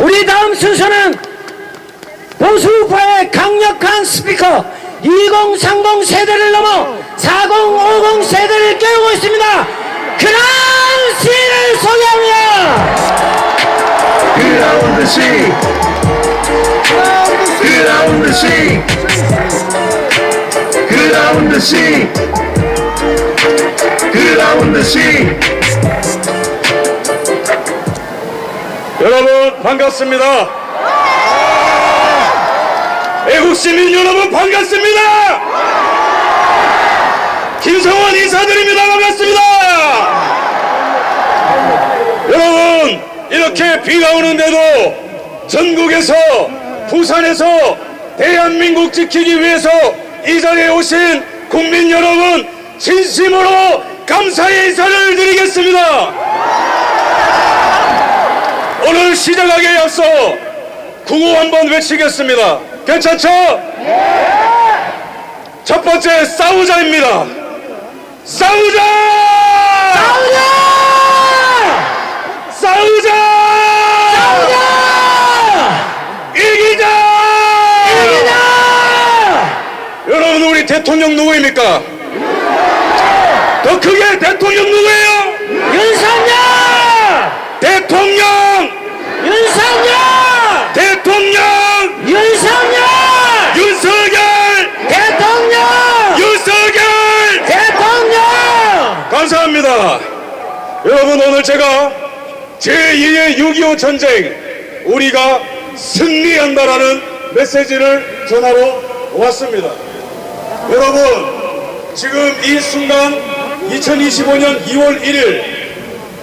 우리 다음 순서는 보수우파의 강력한 스피커 2030 세대를 넘어 4050 세대를 깨우고 있습니다. 그랑씨를 소개합니다. 그라운드 씨, 그라운드 씨, 그라운드 씨, 그라운드 씨. 여러분 반갑습니다. 애국시민 여러분 반갑습니다. 김성원 인사드립니다. 반갑습니다. 여러분 이렇게 비가 오는데도 전국에서 부산에서 대한민국 지키기 위해서 이 자리에 오신 국민 여러분 진심으로 감사의 인사를 드리겠습니다. 오늘 시작하기에 앞서 구호 한번 외치겠습니다. 괜찮죠? 첫 번째 싸우자입니다. 싸우자! 싸우자! 싸우자! 싸우자! 이기자! 이기자! 여러분 우리 대통령 누구입니까? 더 크게 대통령 누구예요? 윤석열! 대통령! 윤석열! 대통령! 윤석열! 윤석열! 대통령! 윤석열! 대통령! 감사합니다. 여러분 오늘 제가 제2의 6.25 전쟁 우리가 승리한다라는 메시지를 전하러 왔습니다. 여러분 지금 이 순간 2025년 2월 1일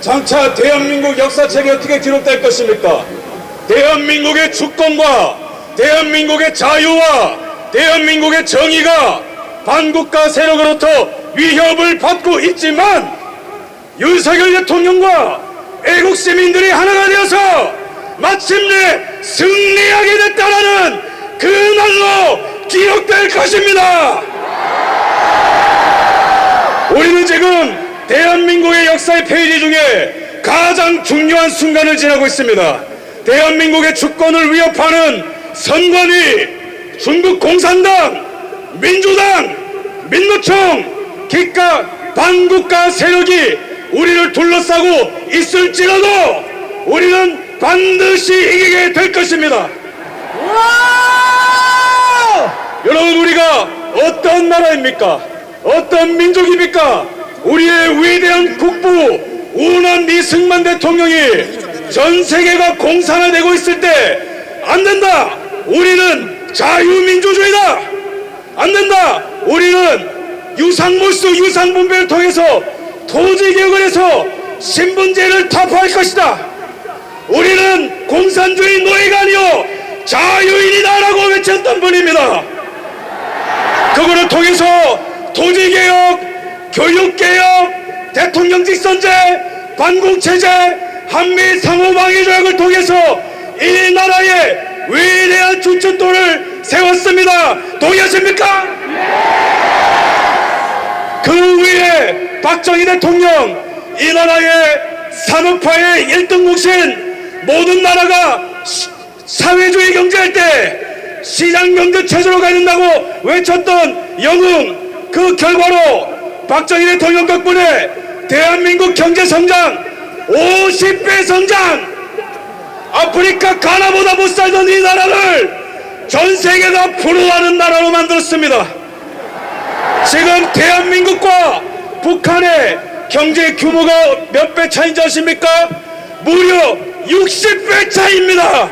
장차 대한민국 역사책에 어떻게 기록될 것입니까? 대한민국의 주권과 대한민국의 자유와 대한민국의 정의가 반국가 세력으로부터 위협을 받고 있지만 윤석열 대통령과 애국 시민들이 하나가 되어서 마침내 승리하게 됐다라는 그날로 기록될 것입니다. 우리는 지금 대한민국의 역사의 페이지 중에 가장 중요한 순간을 지나고 있습니다. 대한민국의 주권을 위협하는 선관위, 중국 공산당, 민주당, 민노총, 기각 반국가 세력이 우리를 둘러싸고 있을지라도 우리는 반드시 이기게 될 것입니다. 여러분 우리가 어떤 나라입니까? 어떤 민족입니까? 우리의 위대한 국부 우난 이승만 대통령이 전 세계가 공산화되고 있을 때 안 된다. 우리는 자유민주주의다. 안 된다. 우리는 유상몰수 유상분배를 통해서 토지개혁을 해서 신분제를 타파할 것이다. 우리는 공산주의 노예가 아니요 자유인이다라고 외쳤던 분입니다. 그거를 통해서 토지개혁, 교육개혁, 대통령직 선제, 반공체제, 한미 상호방위 조약을 통해서 이 나라의 위대한 주춧돌을 세웠습니다. 동의하십니까? 그 위에 박정희 대통령 이 나라의 산업화의 1등 목신 모든 나라가 사회주의 경제할 때 시장경제 체제로 가야 된다고 외쳤던 영웅 그 결과로 박정희 대통령 덕분에 대한민국 경제 성장 50배 성장 아프리카 가나보다 못 살던 이 나라를 전 세계가 부러워하는 나라로 만들었습니다. 지금 대한민국과 북한의 경제 규모가 몇 배 차이인지 아십니까? 무려 60배 차이입니다.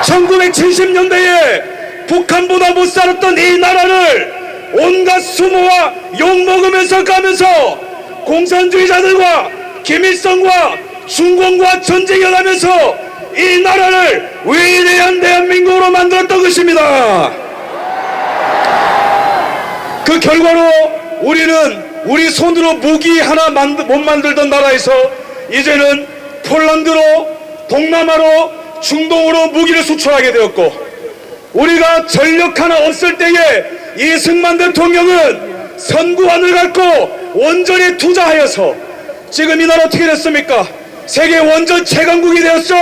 1970년대에 북한보다 못 살았던 이 나라를 온갖 수모와 욕먹으면서 가면서 공산주의자들과 김일성과 중공과 전쟁을 하면서 이 나라를 위대한 대한민국으로 만들었던 것입니다. 그 결과로 우리는 우리 손으로 무기 하나 못 만들던 나라에서 이제는 폴란드로 동남아로 중동으로 무기를 수출하게 되었고 우리가 전력 하나 없을 때에 이승만 대통령은 선구안을 갖고 원전에 투자하여서 지금 이 나라 어떻게 됐습니까? 세계 원전 최강국이 되었죠.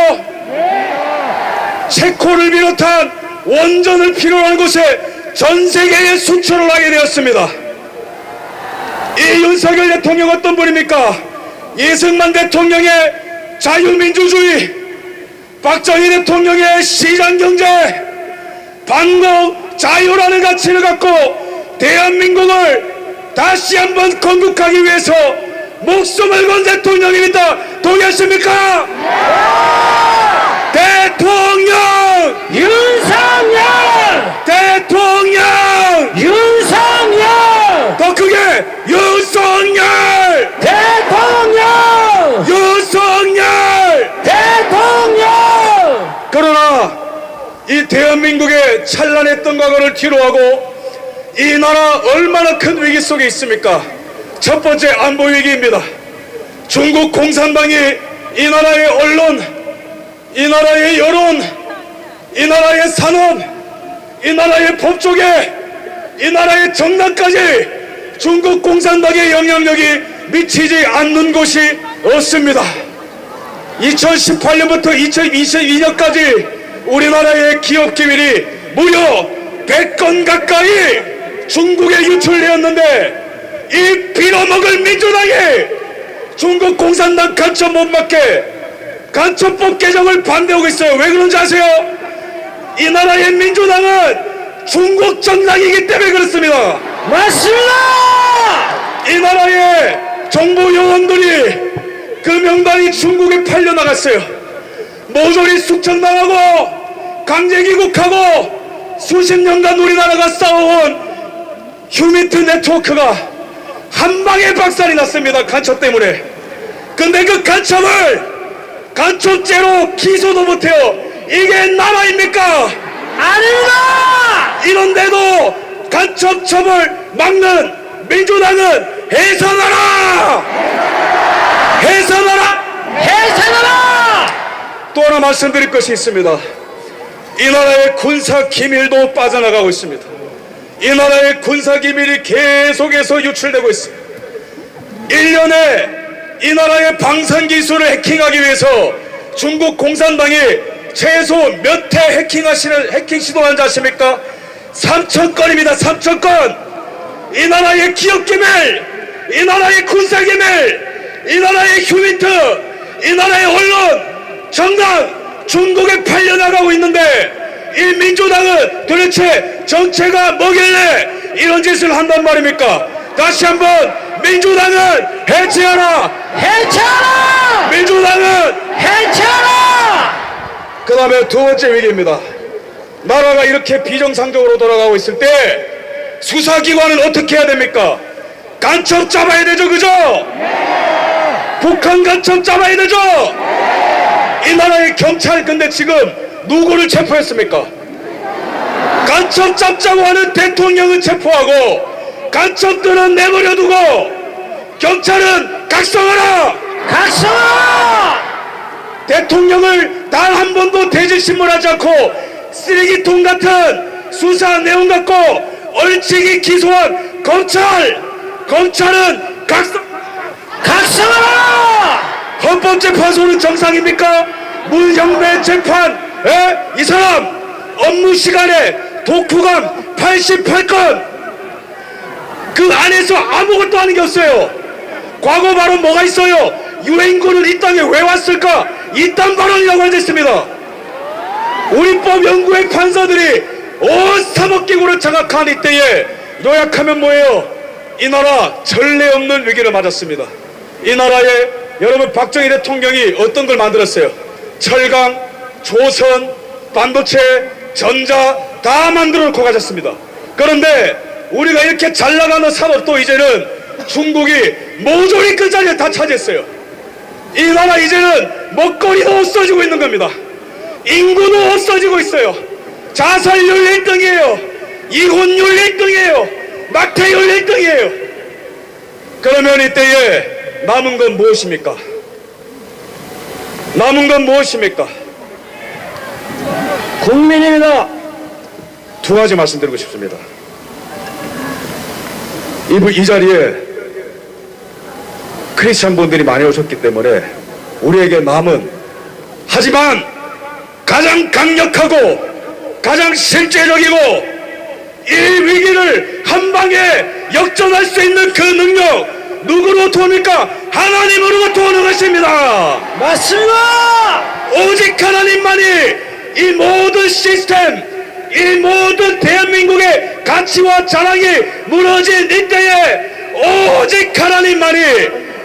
체코를 비롯한 원전을 필요로 하는 곳에 전 세계에 수출을 하게 되었습니다. 이 윤석열 대통령 어떤 분입니까? 이승만 대통령의 자유민주주의, 박정희 대통령의 시장경제, 반공 자유라는 가치를 갖고 대한민국을 다시 한번 건국하기 위해서 목숨을 건 대통령입니다. 동의하십니까? 대통령! 윤석열! 대통령! 윤석열! 더 크게 윤석열! 대통령! 윤석열! 대통령! 그러나 이 대한민국의 찬란했던 과거를 뒤로하고 이 나라 얼마나 큰 위기 속에 있습니까? 첫 번째 안보 위기입니다. 중국 공산당이 이 나라의 언론, 이 나라의 여론, 이 나라의 산업, 이 나라의 법조계, 이 나라의 정당까지 중국 공산당의 영향력이 미치지 않는 곳이 없습니다. 2018년부터 2022년까지 우리나라의 기업 기밀이 무려 100건 가까이 중국에 유출되었는데 이 빌어먹을 민주당이 중국 공산당 간첩 못 막게 간첩법 개정을 반대하고 있어요. 왜 그런지 아세요? 이 나라의 민주당은 중국 정당이기 때문에 그렇습니다. 맞습니다! 이 나라의 정부 요원들이 그 명단이 중국에 팔려나갔어요. 모조리 숙청당하고 강제 귀국하고 수십 년간 우리나라가 쌓아온 휴민트 네트워크가 한 방에 박살이 났습니다. 간첩 때문에. 근데 그 간첩을 간첩죄로 기소도 못해요. 이게 나라입니까? 아닙니다! 이런데도 간첩 처벌 막는 민주당은 해산하라! 해산하라! 해산하라! 또 하나 말씀드릴 것이 있습니다. 이 나라의 군사 기밀도 빠져나가고 있습니다. 이 나라의 군사 기밀이 계속해서 유출되고 있습니다. 1년에 이 나라의 방산 기술을 해킹하기 위해서 중국 공산당이 최소 몇 회 해킹 시도한지 아십니까? 3,000건입니다. 3,000건. 이 나라의 기업 기밀, 이 나라의 군사 기밀, 이 나라의 휴민트, 이 나라의 언론, 정당 중국에 팔려나가고 있는데 이 민주당은 도대체 정체가 뭐길래 이런 짓을 한단 말입니까? 다시 한번 민주당은 해체하라! 해체하라! 민주당은! 해체하라! 그 다음에 두 번째 위기입니다. 나라가 이렇게 비정상적으로 돌아가고 있을 때 수사기관은 어떻게 해야 됩니까? 간첩 잡아야 되죠, 그죠? 북한 간첩 잡아야 되죠? 이 나라의 경찰 근데 지금 누구를 체포했습니까? 간첩 잡자고 하는 대통령은 체포하고 간첩들은 내버려두고 경찰은 각성하라! 각성하라! 대통령을 단 한 번도 대질신문하지 않고 쓰레기통 같은 수사 내용 갖고 얼치기 기소한 검찰은 각성하라! 헌법재판소는 정상입니까? 무형배 재판, 이 사람 업무 시간에 독후감 88건 그 안에서 아무것도 하는 게 없어요. 과거 발언 뭐가 있어요? 유엔군은 이 땅에 왜 왔을까? 이딴 발언이라고 앉아있습니다. 우리법 연구의 판사들이 온 사법기구를 장악한 이때에 요약하면 뭐예요? 이 나라 전례 없는 위기를 맞았습니다. 이 나라에 여러분 박정희 대통령이 어떤 걸 만들었어요? 철강, 조선, 반도체, 전자 다 만들어 놓고 가셨습니다. 그런데 우리가 이렇게 잘 나가는 산업도 이제는 중국이 모조리 그 자리에 다 차지했어요. 이 나라 이제는 먹거리도 없어지고 있는 겁니다. 인구도 없어지고 있어요. 자살률 1등이에요. 이혼율 1등이에요. 낙태율 1등이에요. 그러면 이때에 남은 건 무엇입니까? 남은 건 무엇입니까? 국민입니다. 두 가지 말씀드리고 싶습니다. 이 자리에 크리스찬 분들이 많이 오셨기 때문에 우리에게 남은 하지만 가장 강력하고 가장 실제적이고 이 위기를 한 방에 역전할 수 있는 그 능력 누구로부터 옵니까? 하나님으로부터 오는 것입니다. 맞습니다. 오직 하나님만이 이 모든 시스템, 이 모든 대한민국의 가치와 자랑이 무너진 이때에 오직 하나님만이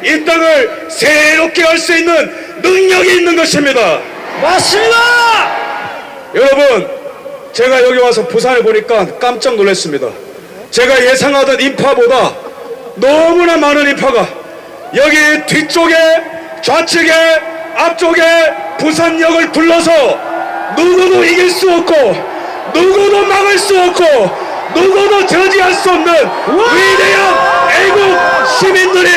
이 땅을 새롭게 할 수 있는 능력이 있는 것입니다. 맞습니다. 여러분, 제가 여기 와서 부산에 보니까 깜짝 놀랐습니다. 제가 예상하던 인파보다 너무나 많은 인파가 여기 뒤쪽에 좌측에 앞쪽에 부산역을 둘러서 누구도 이길 수 없고 누구도 막을 수 없고 누구도 저지할 수 없는 위대한 애국 시민들이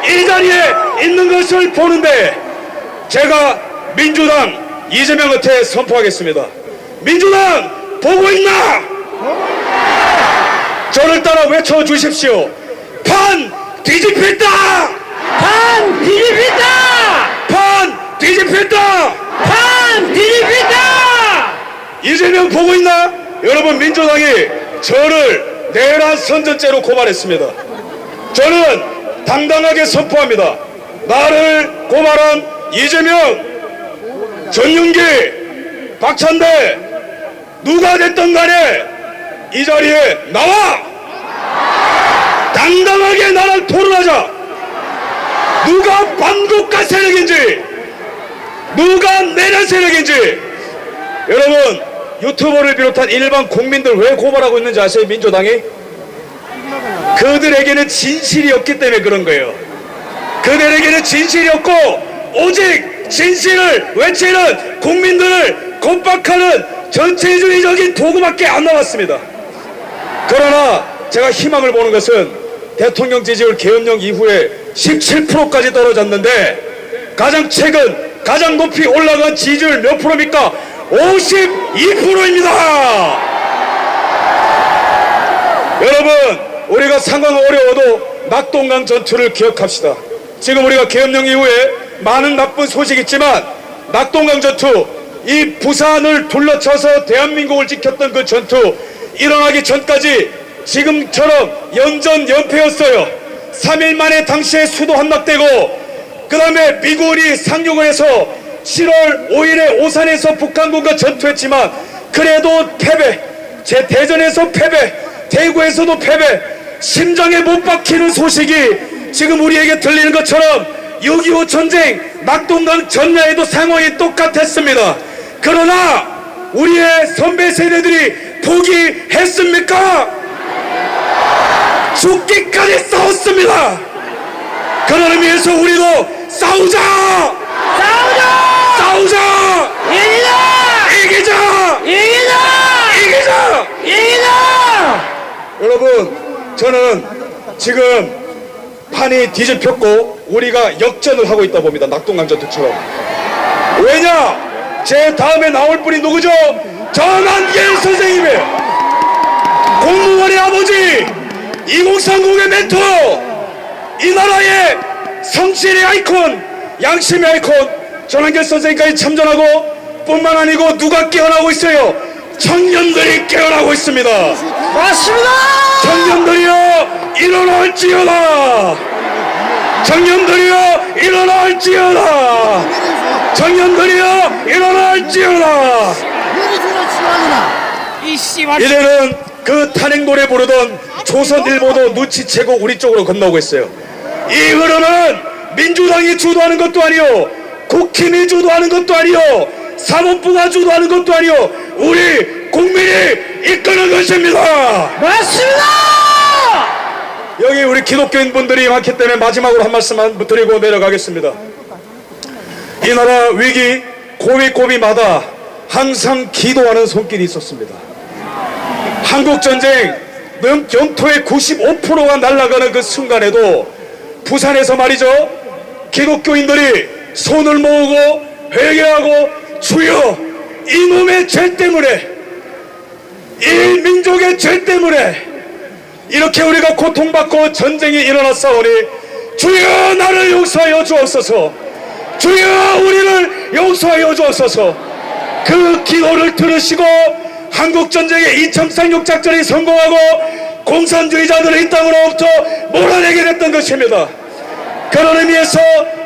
이 자리에 있는 것을 보는데 제가 민주당 이재명한테 선포하겠습니다. 민주당 보고 있나? 저를 따라 외쳐주십시오. 판 뒤집혔다! 판 뒤집힌다. 판 뒤집혔다! 판 뒤집힌다. 이재명 보고 있나? 여러분, 민주당이 저를 내란 선전죄로 고발했습니다. 저는 당당하게 선포합니다. 나를 고발한 이재명, 전윤기, 박찬대 누가 됐든 간에 이 자리에 나와! 당당하게 나랑 토론하자. 누가 반국가 세력인지 누가 내란 세력인지. 여러분, 유튜버를 비롯한 일반 국민들 왜 고발하고 있는지 아세요? 민주당이 그들에게는 진실이 없기 때문에 그런 거예요. 그들에게는 진실이 없고 오직 진실을 외치는 국민들을 겁박하는 전체주의적인 도구밖에 안 남았습니다. 그러나 제가 희망을 보는 것은 대통령 지지율 계엄령 이후에 17%까지 떨어졌는데 가장 최근 가장 높이 올라간 지지율 몇 프로입니까? 52%입니다. 여러분, 우리가 상황 어려워도 낙동강 전투를 기억합시다. 지금 우리가 계엄령 이후에 많은 나쁜 소식이 있지만 낙동강 전투, 이 부산을 둘러쳐서 대한민국을 지켰던 그 전투 일어나기 전까지 지금처럼 연전연패였어요. 3일 만에 당시에 수도 함락되고 그 다음에 미군이 상륙을 해서 7월 5일에 오산에서 북한군과 전투했지만 그래도 패배, 제 대전에서 패배, 대구에서도 패배, 심장에 못 박히는 소식이 지금 우리에게 들리는 것처럼 6.25 전쟁 낙동강 전야에도 상황이 똑같았습니다. 그러나 우리의 선배 세대들이 포기했습니까? 죽기까지 싸웠습니다. 그런 의미에서 우리도 싸우자! 싸우자! 이기자! 여러분, 저는 지금 판이 뒤집혔고 우리가 역전을 하고 있다 봅니다. 낙동강 전투처럼. 왜냐? 제 다음에 나올 분이 누구죠? 전한길 선생님이에요. 공무원의 아버지, 2030의 멘토, 이 나라의 성실의 아이콘, 양심의 아이콘 전한길 선생님까지 참전하고 뿐만 아니고 누가 깨어나고 있어요? 청년들이 깨어나고 있습니다. 맞습니다. 청년들이여 일어날지어다. 청년들이여 일어날지어다. 청년들이여 일어날지어다. 이제는 그 탄핵 노래 부르던 조선일보도 눈치채고 우리 쪽으로 건너오고 있어요. 이 흐름은 민주당이 주도하는 것도 아니요, 국힘이 주도하는 것도 아니요, 사법부가 주도하는 것도 아니요, 우리 국민이 이끄는 것입니다. 맞습니다. 여기 우리 기독교인 분들이 많기 때문에 마지막으로 한 말씀만 드리고 내려가겠습니다. 이 나라 위기 고비고비마다 항상 기도하는 손길이 있었습니다. 한국전쟁 영토의 95%가 날아가는 그 순간에도 부산에서 말이죠, 기독교인들이 손을 모으고 회개하고 주여 이놈의 죄 때문에, 이 민족의 죄 때문에 이렇게 우리가 고통받고 전쟁이 일어났사오니 주여 나를 용서하여 주옵소서, 주여 우리를 용서하여 주옵소서. 그 기호를 들으시고 한국전쟁의 이청상륙 작전이 성공하고 공산주의자들을 이 땅으로부터 몰아내게 됐던 것입니다. 그런 의미에서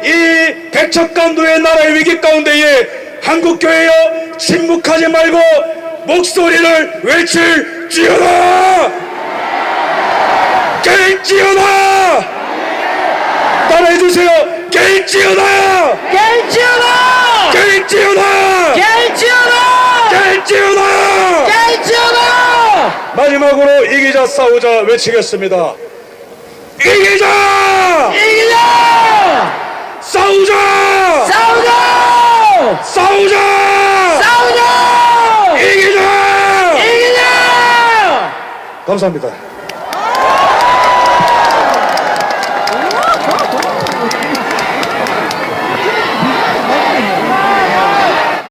이 백척간도의 나라의 위기 가운데에 한국교회여 침묵하지 말고 목소리를 외칠지어다! 깰지어다! 따라해주세요. 깰지어다! 깰지어다! 깰지어다! 깰지어다! 깰지어다! 깰지어다! 마지막으로 이기자 싸우자 외치겠습니다. 이기자! 이기자! 싸우자! 싸우자! 싸우자! 싸우자! 이기자! 이기자! 감사합니다.